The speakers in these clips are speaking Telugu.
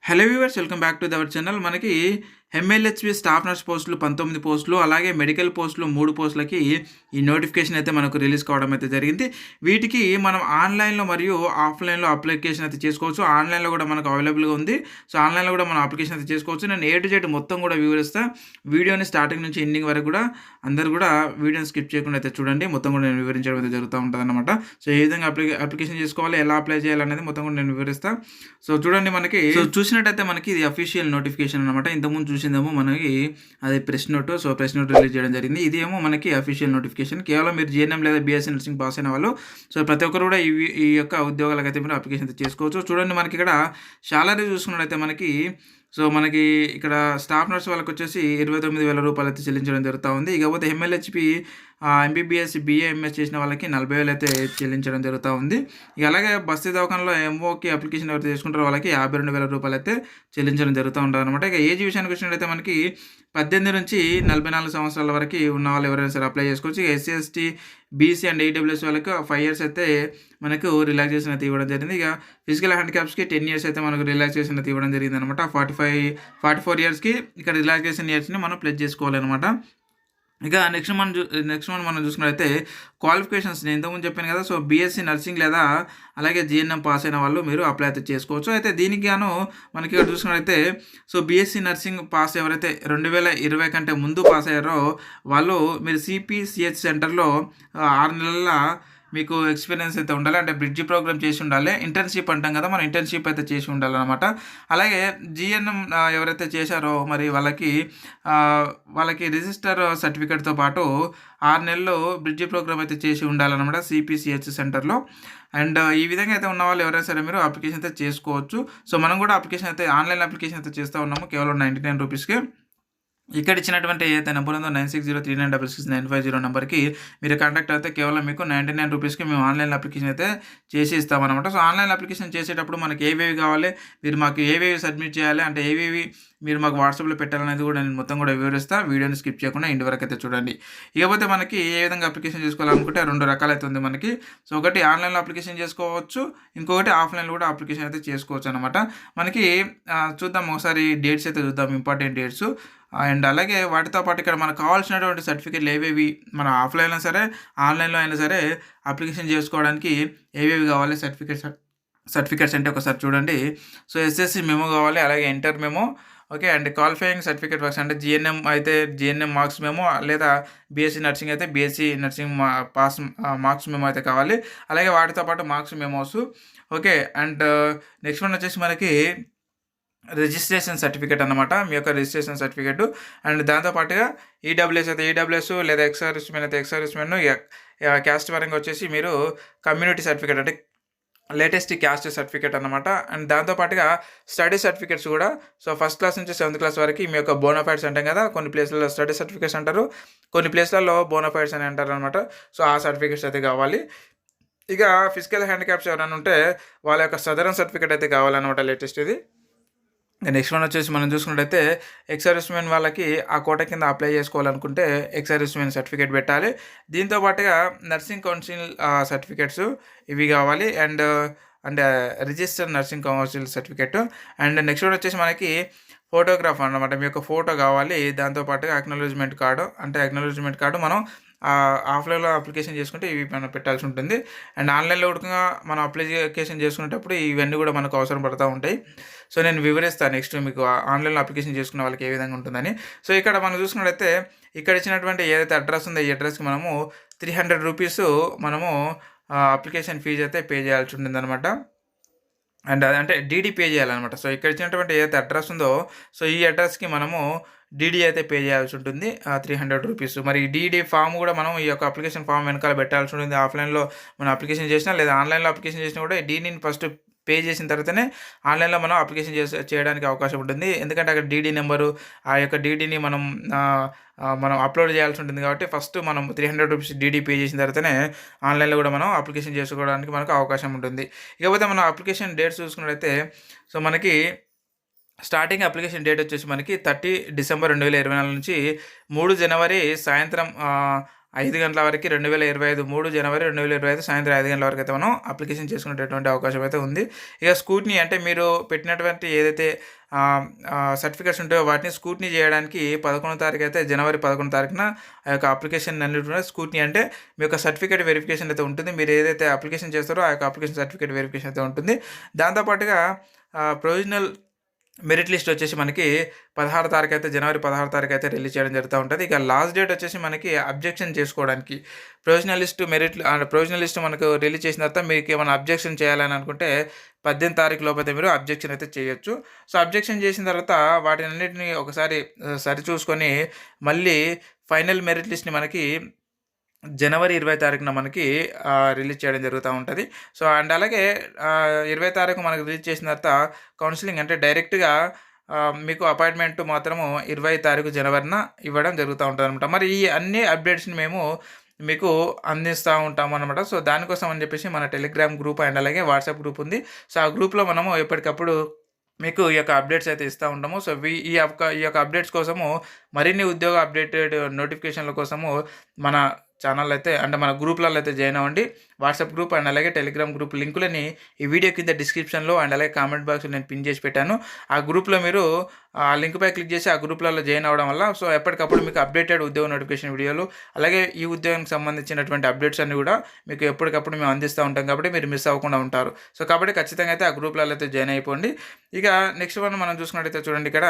Hello viewers, welcome back to our channel. మనకి ఎంఎల్హెచ్‌బి స్టాఫ్ నర్స్ పోస్టులు 19 పోస్టులు, అలాగే మెడికల్ పోస్టులు 3 పోస్టులకి ఈ నోటిఫికేషన్ అయితే మనకు రిలీజ్ కావడం అయితే జరిగింది. వీటికి మనం ఆన్‌లైన్‌లో మరియు ఆఫ్‌లైన్‌లో అప్లికేషన్ అయితే చేసుకోవచ్చు. ఆన్‌లైన్‌లో కూడా మనకు అవైలబుల్‌గా ఉంది. సో, ఆన్‌లైన్‌లో కూడా మనం అప్లికేషన్ అయితే చేసుకోవచ్చు. నేను ఏ టు జెడ్ మొత్తం కూడా వివరిస్తా. వీడియోని స్టార్టింగ్ నుంచి ఎండింగ్ వరకు కూడా అందరూ కూడా వీడియోని స్కిప్ చేయకుండా అయితే చూడండి. మొత్తం కూడా నేను వివరించడం అయితే జరుగుతూ ఉంటదన్నమాట. సో, ఏ విధంగా అప్లికేషన్ చేసుకోవాలి, ఎలా అప్లై చేయాలనేది మొత్తం కూడా నేను వివరిస్తా. సో, చూడండి, మనకి చూసినట్టయితే మనకి ఇది అఫీషియల్ నోటిఫికేషన్ అనమాట. ఇంతకుముందు చూసిందేమో మనకి అది press note. So, press note release చేయడం జరిగింది. ఇది ఏమో మనకి అఫీషియల్ నోటిఫికేషన్. కేవలం మీరు జీఎన్ఎం లేదా బీఎస్సీ నర్సింగ్ పాస్ అయిన వాళ్ళు, సో ప్రతి ఒక్కరు కూడా ఈ యొక్క ఉద్యోగాలకైతే మీరు అప్లికేషన్ అయితే చేసుకోవచ్చు. చూడండి, మనకి ఇక్కడ సాలరీ చూసుకున్నట్టయితే మనకి ఇక్కడ స్టాఫ్ నర్స్ వాళ్ళకి వచ్చేసి 29,000 రూపాయలు అయితే చెల్లించడం జరుగుతూ ఉంది. ఇకపోతే ఎంఎల్హెచ్‌పి ఎంబీబీఎస్, బీఏ, ఎంఎస్ చేసిన వాళ్ళకి 40,000 అయితే చెల్లించడం జరుగుతూ ఉంది. ఇక అలాగే బస్తీ దవాఖానలో ఎంఓకి అప్లికేషన్ ఎవరైతే చేసుకుంటారో వాళ్ళకి 52,000 రూపాయలు అయితే చెల్లించడం జరుగుతూ ఉంటుంది అనమాట. ఇక ఏజ్ విషయానికి వచ్చినట్టయితే మనకి 18 నుంచి 44 సంవత్సరాల వరకు ఉన్న వాళ్ళు ఎవరైనా సరే అప్లై చేసుకోవచ్చు. SC, ST, BC and EWS వాళ్ళకి 5 ఇయర్స్ అయితే మనకు రిలాక్సేషన్ అయితే ఇవ్వడం జరిగింది. ఇక ఫిజికల్ హ్యాండిక్యాప్స్కి 10 ఇయర్స్ అయితే మనకు రిలాక్సేషన్ అయితే ఇవ్వడం జరిగింది అనమాట. 44 ఇయర్స్కి ఇక్కడ రిలాక్సేషన్ ఇయర్స్ని మనం ప్లస్ చేసుకోవాలన్నమాట. ఇక నెక్స్ట్ మనం చూసుకున్నట్లయితే క్వాలిఫికేషన్స్ నేను ఇంతకుముందు చెప్పాను కదా. సో, బీఎస్సీ నర్సింగ్ లేదా అలాగే జీఎన్ఎం పాస్ అయిన వాళ్ళు మీరు అప్లై అయితే చేసుకోవచ్చు. అయితే దీనికి గాను మనకి ఇక్కడ చూసుకున్నట్లయితే, సో బీఎస్సీ నర్సింగ్ పాస్ ఎవరైతే 2020 కంటే ముందు పాస్ అయ్యారో వాళ్ళు మీరు సిపిసిహెచ్ సెంటర్లో 6 నెలల మీకు ఎక్స్పీరియన్స్ అయితే ఉండాలి. అంటే బ్రిడ్జి ప్రోగ్రామ్ చేసి ఉండాలి. ఇంటర్న్షిప్ అంటాం కదా, మనం ఇంటర్న్షిప్ అయితే చేసి ఉండాలన్నమాట. అలాగే జీఎన్ఎం ఎవరైతే చేశారో మరి వాళ్ళకి రిజిస్టర్ సర్టిఫికేట్తో పాటు 6 నెలలు బ్రిడ్జి ప్రోగ్రామ్ అయితే చేసి ఉండాలన్నమాట సిపిసిహెచ్ సెంటర్లో. అండ్ ఈ విధంగా అయితే ఉన్న వాళ్ళు ఎవరైనా సరే మీరు అప్లికేషన్ అయితే చేసుకోవచ్చు. సో, మనం కూడా అప్లికేషన్ అయితే ఆన్లైన్ అప్లికేషన్ అయితే చేస్తూ ఉన్నాము కేవలం 99 రూపీస్కి. ఇక్కడ ఇచ్చినటువంటి ఏదైతే నెంబర్ ఉందో 9603966950 నెంబర్కి మీరు కాంటాక్ట్ అయితే కేవలం మీకు 99 రూపీస్కి మేము ఆన్లైన్ అప్లికేషన్ అయితే చేసి ఇస్తామన్నమాట. సో, ఆన్లైన్ అప్లికేషన్ చేసేటప్పుడు మనకి ఏవేవి కావాలి, మీరు మాకు ఏవేవి సబ్మిట్ చేయాలి, అంటే ఏవేవి మీరు మాకు వాట్సాప్లో పెట్టాలనేది కూడా నేను మొత్తం కూడా వివరిస్తాను. వీడియోని స్కిప్ చేయకుండా ఇంటి వరకు అయితే చూడండి. ఇకపోతే మనకి ఏ విధంగా అప్లికేషన్ చేసుకోవాలనుకుంటే 2 రకాలైతే ఉంది మనకి. సో, ఒకటి ఆన్లైన్లో అప్లికేషన్ చేసుకోవచ్చు, ఇంకొకటి ఆఫ్లైన్లో కూడా అప్లికేషన్ అయితే చేసుకోవచ్చు అనమాట. మనకి చూద్దాం ఒకసారి డేట్స్ అయితే చూద్దాం, ఇంపార్టెంట్ డేట్స్. అండ్ అలాగే వాటితో పాటు ఇక్కడ మనకు కావాల్సినటువంటి సర్టిఫికేట్లు ఏవేవి మన ఆఫ్లైన్ అయినా సరే ఆన్లైన్లో అయినా సరే అప్లికేషన్ చేసుకోవడానికి ఏవేవి కావాలి సర్టిఫికేట్స్ అంటే ఒకసారి చూడండి. సో, ఎస్ఎస్సి మెమో కావాలి, అలాగే inter memo, okay. And qualifying certificate works అంటే జీఎన్ఎం అయితే జీఎన్ఎం మార్క్స్ మెమో, లేదా బీఎస్సీ నర్సింగ్ అయితే BSc nursing pass marks memo అయితే కావాలి. అలాగే వాటితో పాటు marks memos, okay. And next one వచ్చేసి మనకి రిజిస్ట్రేషన్ సర్టిఫికేట్ అనమాట, మీ యొక్క రిజిస్ట్రేషన్ సర్టిఫికేట్. అండ్ దాంతోపాటుగా ఈడబ్ల్యూఎస్ అయితే ఈడబ్ల్యూఎస్, లేదా ఎక్స్ సర్వీస్మెన్ అయితే ఎక్స్ సర్వీస్మెన్. క్యాస్ట్ పరంగా వచ్చేసి మీరు కమ్యూనిటీ సర్టిఫికేట్ అంటే లేటెస్ట్ క్యాస్ట్ సర్టిఫికేట్ అనమాట. అండ్ దాంతోపాటుగా స్టడీ సర్టిఫికేట్స్ కూడా. సో, ఫస్ట్ క్లాస్ నుంచి 7th క్లాస్ వరకు మీ యొక్క బోనఫైడ్స్ అంటాం కదా, కొన్ని ప్లేస్లలో స్టడీ సర్టిఫికేట్స్ అంటారు, కొన్ని ప్లేస్లలో బోనఫైడ్స్ అని అంటారు అనమాట. సో, ఆ సర్టిఫికేట్స్ అయితే కావాలి. ఇక ఫిజికల్ హ్యాండిక్యాప్స్ ఎవరైనా ఉంటే వాళ్ళ యొక్క సదరన్ సర్టిఫికేట్ అయితే కావాలన్నమాట, లేటెస్ట్ ఇది. నెక్స్ట్ వన్ వచ్చేసి మనం చూసుకున్నట్టయితే ఎక్స్ సర్వీస్మెన్ వాళ్ళకి ఆ కోట కింద అప్లై చేసుకోవాలనుకుంటే ఎక్స్ సర్వీస్మెన్ సర్టిఫికేట్ పెట్టాలి. దీంతో పాటుగా నర్సింగ్ కౌన్సిల్ సర్టిఫికేట్స్ ఇవి కావాలి. And register nursing council certificate. And next one వచ్చేసి మనకి ఫోటోగ్రాఫ్ అన్నమాట, మీ యొక్క ఫోటో కావాలి. దాంతోపాటుగా అక్నాలెడ్జ్మెంట్ కార్డు మనం ఆఫ్లైన్లో అప్లికేషన్ చేసుకుంటే ఇవి మనం పెట్టాల్సి ఉంటుంది. అండ్ ఆన్లైన్లో కూడా మనం అప్లికేషన్ చేసుకునేటప్పుడు ఇవన్నీ కూడా మనకు అవసరం పడుతూ ఉంటాయి. సో, నేను వివరిస్తాను నెక్స్ట్ మీకు ఆన్లైన్లో అప్లికేషన్ చేసుకునే వాళ్ళకి ఏ విధంగా ఉంటుందని. సో, ఇక్కడ మనం చూసుకున్నట్లయితే ఇక్కడ ఇచ్చినటువంటి ఏదైతే అడ్రస్ ఉందో ఈ అడ్రస్కి మనము 300 రూపీస్ మనము అప్లికేషన్ ఫీజు అయితే పే చేయాల్సి ఉంటుందన్నమాట. అండ్ అదంటే డీడీ పే చేయాలన్నమాట. సో, ఇక్కడ ఇచ్చినటువంటి ఏదైతే అడ్రస్ ఉందో, సో ఈ అడ్రస్కి మనము డీడీ అయితే పే చేయాల్సి ఉంటుంది 300 రూపీస్. మరి ఈ డీడీ ఫామ్ కూడా మనం ఈ యొక్క అప్లికేషన్ ఫామ్ వెనకాల పెట్టాల్సి ఉంటుంది. ఆఫ్లైన్లో మనం అప్లికేషన్ చేసినా లేదా ఆన్లైన్లో అప్లికేషన్ చేసినా కూడా డీడీని ఫస్ట్ పే చేసిన తర్వాతనే ఆన్లైన్లో మనం అప్లికేషన్ చేయడానికి అవకాశం ఉంటుంది. ఎందుకంటే అక్కడ డీడీ నెంబరు, ఆ యొక్క డీడీని మనం అప్లోడ్ చేయాల్సి ఉంటుంది. కాబట్టి ఫస్ట్ మనం 300 రూపీస్ డీడీ పే చేసిన తర్వాతనే ఆన్లైన్లో కూడా మనం అప్లికేషన్ చేసుకోవడానికి మనకు అవకాశం ఉంటుంది. ఇకపోతే మనం అప్లికేషన్ డేట్స్ చూసుకున్నట్లయితే, సో మనకి స్టార్టింగ్ అప్లికేషన్ డేట్ వచ్చేసి మనకి 30 డిసెంబర్ 2024 నుంచి 3 జనవరి సాయంత్రం 5 గంటల వరకు 2025 3 జనవరి 2025 సాయంత్రం 5 గంటల వరకు అయితే మనం అప్లికేషన్ చేసుకునేటటువంటి అవకాశం అయితే ఉంది. ఇక స్క్రూటినీ అంటే మీరు పెట్టినటువంటి ఏదైతే సర్టిఫికేట్స్ ఉంటాయో వాటిని స్క్రూటినీ చేయడానికి 11వ తారీఖు అయితే జనవరి 11వ తారీఖున ఆ యొక్క అప్లికేషన్ అన్నిటి స్క్రూటినీ అంటే మీ యొక్క సర్టిఫికేట్ వెరిఫికేషన్ అయితే ఉంటుంది. మీరు ఏదైతే అప్లికేషన్ చేస్తారో ఆ యొక్క అప్లికేషన్ సర్టిఫికేట్ వెరిఫికేషన్ అయితే ఉంటుంది. దాంతోపాటుగా ప్రొవిజనల్ మెరిట్ లిస్ట్ వచ్చేసి మనకి 16 తారీఖు అయితే జనవరి 16 తారీఖు అయితే రిలీజ్ చేయడం జరుగుతూ ఉంటుంది. ఇక లాస్ట్ డేట్ వచ్చేసి మనకి అబ్జెక్షన్ చేసుకోవడానికి ప్రొవిజనల్ లిస్ట్ మనకు రిలీజ్ చేసిన తర్వాత మీకు ఏమైనా అబ్జెక్షన్ చేయాలని అనుకుంటే 18 తారీఖు లోపు అయితే మీరు అబ్జెక్షన్ అయితే చేయొచ్చు. సో అబ్జెక్షన్ చేసిన తర్వాత వాటిని అన్నింటినీ ఒకసారి సరిచూసుకొని మళ్ళీ ఫైనల్ మెరిట్ లిస్ట్ని మనకి జనవరి 20 తారీఖున మనకి రిలీజ్ చేయడం జరుగుతూ ఉంటుంది. సో అండ్ అలాగే 20 తారీఖు మనకు రిలీజ్ చేసిన తర్వాత కౌన్సిలింగ్ అంటే డైరెక్ట్గా మీకు అపాయింట్మెంట్ మాత్రము 20 తారీఖు జనవరిన ఇవ్వడం జరుగుతూ ఉంటుంది అనమాట. మరి ఈ అన్ని అప్డేట్స్ని మేము మీకు అందిస్తూ ఉంటాము అనమాట. సో దానికోసం అని చెప్పేసి మన టెలిగ్రామ్ గ్రూప్ అండ్ అలాగే వాట్సాప్ గ్రూప్ ఉంది. సో ఆ గ్రూప్లో మనము ఎప్పటికప్పుడు మీకు ఈ యొక్క అప్డేట్స్ అయితే ఇస్తూ ఉంటాము. సో ఈ యొక్క అప్డేట్స్ కోసము మరిన్ని ఉద్యోగ అప్డేటెడ్ నోటిఫికేషన్ల కోసము మన ఛానల్ అయితే అంటే మన గ్రూప్లలో అయితే జాయిన్ అవ్వండి. వాట్సాప్ గ్రూప్ అండ్ అలాగే టెలిగ్రామ్ గ్రూప్ లింకులని ఈ వీడియో కింద డిస్క్రిప్షన్లో అండ్ అలాగే కామెంట్ బాక్స్లో నేను పిన్ చేసి పెట్టాను. ఆ గ్రూప్లో మీరు ఆ లింక్పై క్లిక్ చేసి ఆ గ్రూప్లలో జాయిన్ అవ్వడం వల్ల సో ఎప్పటికప్పుడు మీకు అప్డేటెడ్ ఉద్యోగ నోటిఫికేషన్ వీడియోలు అలాగే ఈ ఉద్యోగానికి సంబంధించినటువంటి అప్డేట్స్ అన్ని కూడా మీకు ఎప్పటికప్పుడు మేము అందిస్తూ ఉంటాం కాబట్టి మీరు మిస్ అవ్వకుండా ఉంటారు. సో కాబట్టి ఖచ్చితంగా అయితే ఆ గ్రూప్లలో అయితే జాయిన్ అయిపోండి. ఇక నెక్స్ట్ వన్ మనం చూసుకున్నట్టయితే చూడండి ఇక్కడ.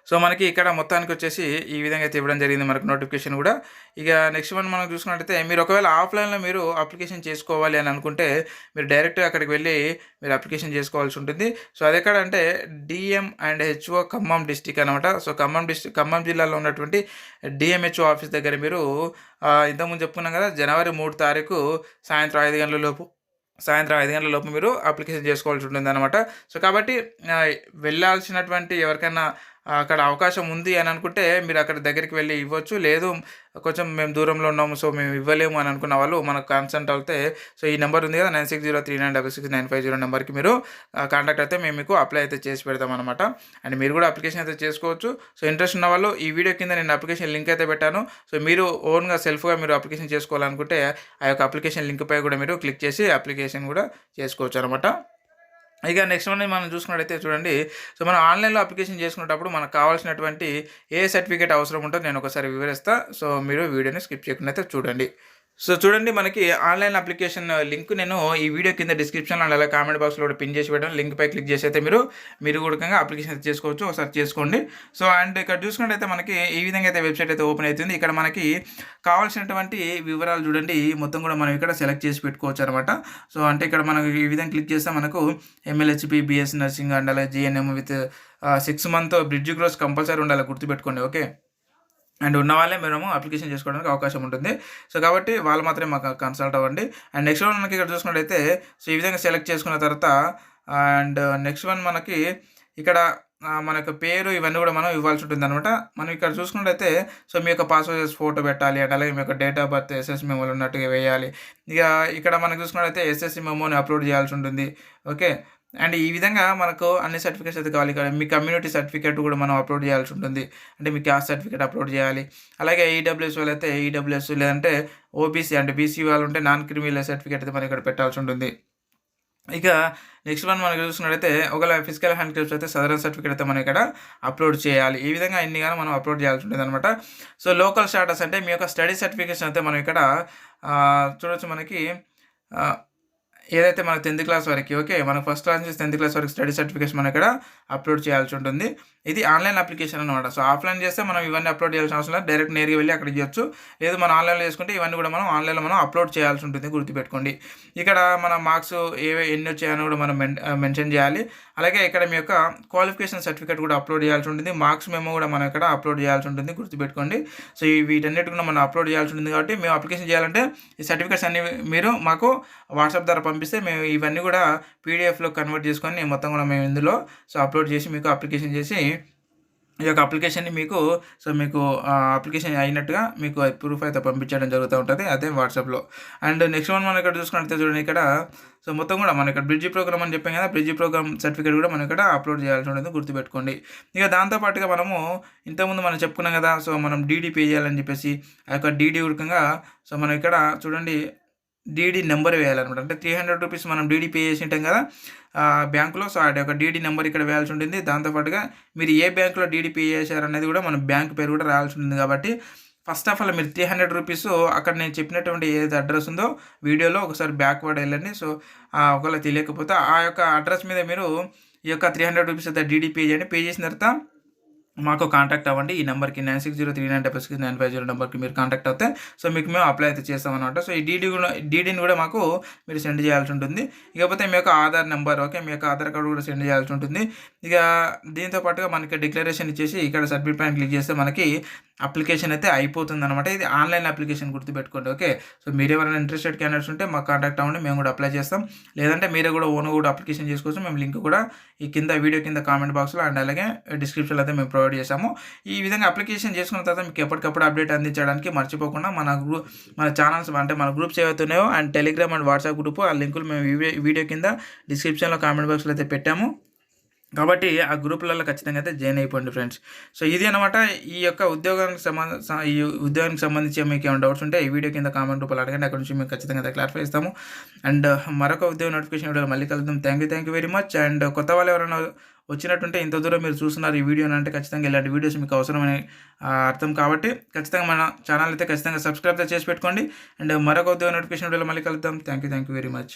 సో మనకి ఇక్కడ మొత్తానికి వచ్చేసి ఈ విధంగా అయితే ఇవ్వడం జరిగింది మనకు నోటిఫికేషన్ కూడా. ఇక నెక్స్ట్ వన్ మనం చూసుకున్నట్టయితే మీరు ఒకవేళ ఆఫ్లైన్లో మీరు అప్లికేషన్ చేసుకోవాలి అని అనుకుంటే మీరు డైరెక్ట్గా అక్కడికి వెళ్ళి మీరు అప్లికేషన్ చేసుకోవాల్సి ఉంటుంది. సో అది ఎక్కడ అంటే DM&HO ఖమ్మం డిస్టిక్ అనమాట. సో ఖమ్మం జిల్లాలో ఉన్నటువంటి DMHO ఆఫీస్ దగ్గర మీరు ఇంతకుముందు చెప్పుకున్నాం కదా జనవరి 3 తారీఖు సాయంత్రం 5 గంటల లోపు మీరు అప్లికేషన్ చేసుకోవాల్సి ఉంటుంది అనమాట. సో కాబట్టి వెళ్ళాల్సినటువంటి ఎవరికైనా అక్కడ అవకాశం ఉంది అని అనుకుంటే మీరు అక్కడ దగ్గరికి వెళ్ళి ఇవ్వచ్చు. లేదు కొంచెం మేము దూరంలో ఉన్నాము సో మేము ఇవ్వలేము అని అనుకున్న వాళ్ళు మనకు కన్సల్ట్ అవుతే సో ఈ నెంబర్ ఉంది కదా 9603966950 నెంబర్కి మీరు కాంటాక్ట్ అయితే మేము మీకు అప్లై అయితే చేసి పెడతాం అనమాట. అండ్ మీరు కూడా అప్లికేషన్ అయితే చేసుకోవచ్చు. సో ఇంట్రెస్ట్ ఉన్న వాళ్ళు ఈ వీడియో కింద నేను అప్లికేషన్ లింక్ అయితే పెట్టాను. సో మీరు ఓన్గా సెల్ఫ్గా మీరు అప్లికేషన్ చేసుకోవాలనుకుంటే ఆ యొక్క అప్లికేషన్ లింక్పై కూడా మీరు క్లిక్ చేసి అప్లికేషన్ కూడా చేసుకోవచ్చు అనమాట. ఇక నెక్స్ట్ వన్ మనం చూసుకున్నట్టయితే చూడండి. సో మనం ఆన్లైన్లో అప్లికేషన్ చేసుకునేటప్పుడు మనకు కావాల్సినటువంటి ఏ సర్టిఫికేట్ అవసరం ఉంటుందో నేను ఒకసారి వివరిస్తాను. సో మీరు వీడియోని స్కిప్ చేయకుండా అయితే చూడండి. సో చూడండి మనకి ఆన్లైన్ అప్లికేషన్ లింక్ నేను ఈ వీడియో కింద డిస్క్రిప్షన్లో అలా కామెంట్ బాక్స్లో కూడా పిన్ చేసి పెట్టాను. లింక్పై క్లిక్ చేసి అయితే మీరు కూడా అప్లికేషన్ అయితే చేసుకోవచ్చు. ఒకసారి చేసుకోండి. సో అండ్ ఇక్కడ చూసుకున్నట్టయితే మనకి ఈ విధంగా అయితే వెబ్సైట్ అయితే ఓపెన్ అవుతుంది. ఇక్కడ మనకి కావాల్సినటువంటి వివరాలు చూడండి మొత్తం కూడా మనం ఇక్కడ సెలెక్ట్ చేసి పెట్టుకోవచ్చు అనమాట. సో అంటే ఇక్కడ మనకు ఈ విధంగా క్లిక్ చేస్తే మనకు MLHP BS నర్సింగ్ అండ్ అలాగే GNM with 6 month bridge course compulsory ఉండాలి, గుర్తుపెట్టుకోండి. ఓకే. అండ్ ఉన్న వాళ్ళే మేము అప్లికేషన్ చేసుకోవడానికి అవకాశం ఉంటుంది. సో కాబట్టి వాళ్ళు మాత్రమే మాకు కన్సల్ట్ అవ్వండి. అండ్ నెక్స్ట్ వన్ మనకి ఇక్కడ చూసుకున్నట్టయితే సో ఈ విధంగా సెలెక్ట్ చేసుకున్న తర్వాత అండ్ నెక్స్ట్ వన్ మనకి ఇక్కడ మన యొక్క పేరు ఇవన్నీ కూడా మనం ఇవ్వాల్సి ఉంటుంది అనమాట. మనం ఇక్కడ చూసుకున్నట్టయితే సో మీ యొక్క పాస్పోర్ట్ సైజ్ ఫోటో పెట్టాలి అండ్ అలాగే మీ యొక్క డేట్ ఆఫ్ బర్త్ SSC మెమోలు ఉన్నట్టుగా వేయాలి. ఇక ఇక్కడ మనకు చూసుకున్నట్టయితే SSC మెమోని అప్లోడ్ చేయాల్సి ఉంటుంది. ఓకే. అండ్ ఈ విధంగా మనకు అన్ని సర్టిఫికేట్స్ అయితే కావాలి. ఇక్కడ మీ కమ్యూనిటీ సర్టిఫికేట్ కూడా మనం అప్లోడ్ చేయాల్సి ఉంటుంది. అంటే మీ క్యాస్ట్ సర్టిఫికేట్ అప్లోడ్ చేయాలి. అలాగే EWS వాళ్ళు అయితే EWS లేదంటే OBC అంటే BC వాళ్ళు ఉంటే నాన్ క్రిమినల్ సర్టిఫికేట్ అయితే మనం ఇక్కడ పెట్టాల్సి ఉంటుంది. ఇక నెక్స్ట్ వన్ మనకు చూసుకున్నట్టయితే ఒకవేళ ఫిజికల్ హ్యాండిక్యాప్స్ అయితే సదరన్ సర్టిఫికేట్ అయితే మనం ఇక్కడ అప్లోడ్ చేయాలి. ఈ విధంగా ఇన్ని కానీ మనం అప్లోడ్ చేయాల్సి ఉంటుంది అనమాట. సో లోకల్ స్టాటస్ అంటే మీ యొక్క స్టడీ సర్టిఫికేషన్ అయితే మనం ఇక్కడ చూడవచ్చు. మనకి ఏదైతే మనకు 10th క్లాస్ వరకు ఓకే మనకు ఫస్ట్ క్లాస్ నుంచి 10th క్లాస్ వరకు స్టడీ సర్టిఫికేషన్ మనం ఇక్కడ అప్లోడ్ చేయాల్సి ఉంటుంది. ఇది ఆన్లైన్ అప్లికేషన్ అనమాట. సో ఆఫ్లైన్ చేస్తే మనం ఇవన్నీ అప్లోడ్ చేయాల్సిన అవసరం లేదు, డైరెక్ట్ నేరుగా వెళ్ళి అక్కడ చేయొచ్చు. లేదు మనం ఆన్లైన్లో చేసుకుంటే ఇవన్నీ కూడా మనం ఆన్లైన్లో మనం అప్లోడ్ చేయాల్సి ఉంటుంది, గుర్తుపెట్టుకోండి. ఇక్కడ మన మార్క్స్ ఎన్ని వచ్చాయని కూడా మనం మెన్షన్ చేయాలి. అలాగే ఇక్కడ మీ యొక్క క్వాలిఫికేషన్ సర్టిఫికేట్ కూడా అప్లోడ్ చేయాల్సి ఉంటుంది. మార్క్స్ మెమో కూడా మనం ఇక్కడ అప్లోడ్ చేయాల్సి ఉంటుంది, గుర్తుపెట్టుకోండి. సో వీటన్నిటి కూడా మనం అప్లోడ్ చేయాల్సి ఉంటుంది. కాబట్టి మేము అప్లికేషన్ చేయాలంటే ఈ సర్టిఫికేట్స్ అన్ని మీరు మాకు వాట్సాప్ ద్వారా పంపిస్తే మేము ఇవన్నీ కూడా PDFలో కన్వర్ట్ చేసుకొని మొత్తం కూడా మేము ఇందులో సో అప్లోడ్ చేసి మీకు అప్లికేషన్ చేసి ఈ యొక్క అప్లికేషన్‌ని మీకు అప్లికేషన్ అయినట్టుగా మీకు ప్రూఫ్ అయితే పంపించడం జరుగుతూ ఉంటది. అదే వాట్సాప్‌లో. అండ్ నెక్స్ట్ వన్ మనం ఇక్కడ చూసుకున్నట్లయితే చూడండి ఇక్కడ మొత్తం కూడా మనం ఇక్కడ బ్రిడ్జి ప్రోగ్రామ్ అని చెప్పాం కదా! బ్రిడ్జి ప్రోగ్రామ్ సర్టిఫికేట్ కూడా మనం ఇక్కడ అప్‌లోడ్ చేయాల్సి ఉంటుంది గుర్తుపెట్టుకోండి. ఇక దాంతో పాటుగా మనము ఇంతకుముందు మనం చెప్పుకున్నాం కదా! మనం డీడీ పే చేయాలని చెప్పేసి ఆ యొక్క డీడీ ఉడకంగా మనం ఇక్కడ చూడండి డీడీ నంబర్ వేయాలనమాట. అంటే రూ. 300 మనం డీడీ పే చేసి ఉంటాం కదా! బ్యాంక్‌లో. ఆ యొక్క డీడీ నంబర్ ఇక్కడ వేయాల్సి ఉంటుంది. దాంతో పాటుగా మీరు ఏ బ్యాంక్‌లో డీడీ పే చేశారనేది కూడా మన బ్యాంక్ పేరు కూడా రాయాల్సి ఉంటుంది కాబట్టి ఫస్ట్ ఆఫ్ ఆల్ మీరు రూ. 300 అక్కడ నేను చెప్పినటువంటి ఏదైతే అడ్రస్ ఉందో వీడియోలో ఒకసారి బ్యాక్‌వర్డ్ వెళ్ళండి. ఒకవేళ తెలియకపోతే ఆ యొక్క అడ్రస్ మీద మీరు ఈ యొక్క రూ. 300 అయితే డీడీ పే చేయండి. పే చేసిన తర్వాత మాకు కాంటాక్ట్ అవ్వండి. ఈ నంబర్‌కి 9603966950 నంబర్‌కి మీరు కాంటాక్ట్ అవుతే మీకు మేము అప్లై అయితే చేస్తామనమాట. ఈ డీడీని కూడా మాకు మీరు సెండ్ చేయాల్సి ఉంటుంది. ఇకపోతే మీ యొక్క ఆధార్ నెంబర్ మీ యొక్క ఆధార్ కార్డ్ కూడా సెండ్ చేయాల్సి ఉంటుంది. ఇక దీంతో పాటుగా మనకి డిక్లరేషన్ ఇచ్చేసి ఇక్కడ సబ్మిట్ పైన క్లిక్ చేస్తే మనకి అప్లికేషన్ అయితే అయిపోతుందనమాట. ఇది ఆన్‌లైన్ అప్లికేషన్ గుర్తుపెట్టుకోండి. ఓకే. మీరు ఎవరైనా ఇంట్రెస్టెడ్ క్యాండిడేట్స్ ఉంటే మాకు కాంటాక్ట్ అవ్వండి. మేము కూడా అప్లై చేస్తాం. లేదంటే మీరే కూడా ఓన్‌గా కూడా అప్లికేషన్ చేసుకోవచ్చు. మేము లింక్ కూడా ఈ వీడియో కింద కామెంట్ బాక్స్‌లో అండ్ అలాగే డిస్క్రిప్షన్‌లో అయితే మేము ప్రొవైడ్ చేసాము. ఈ విధంగా అప్లికేషన్ చేసుకున్న తర్వాత మీకు ఎప్పటికప్పుడు అప్డేట్ అందించడానికి మర్చిపోకుండా మన ఛానల్స్ అంటే మన గ్రూప్స్ ఏవైతే ఉన్నాయో and Telegram and WhatsApp group ఆ లింకులు మేము వీడియో కింద డిస్క్రిప్షన్‌లో కామెంట్ బాక్స్‌లో అయితే పెట్టాము. కాబట్టి ఆ గ్రూపులలో ఖచ్చితంగా అయితే జాయిన్ అయిపోండి ఫ్రెండ్స్. ఇది అనమాట ఈ యొక్క ఈ ఉద్యోగానికి సంబంధించి మీకు ఏమైనా డౌట్స్ ఉంటే ఈ వీడియో కింద కామెంట్ రూపంలో అడగండి. అక్కడ నుంచి మేము ఖచ్చితంగా అయితే క్లారిఫై ఇస్తాము. అండ్ మరొక ఉద్యోగ నోటిఫికేషన్ వీడియోలో మళ్ళీ కలుద్దాం. Thank you very much. And కొత్త వాళ్ళు ఎవరైనా వచ్చినట్టుంటే ఇంత దూరం మీరు చూస్తున్నారు ఈ వీడియోని అంటే ఖచ్చితంగా ఇలాంటి వీడియోస్ మీకు అవసరమని అర్థం కాబట్టి ఖచ్చితంగా మన ఛానల్ అయితే ఖచ్చితంగా సబ్స్క్రైబ్ చేసి పెట్టుకోండి. అండ్ మరొక ఉద్యోగ నోటిఫికేషన్ వీడియోలో మళ్ళీ కలుద్దాం. Thank you very much.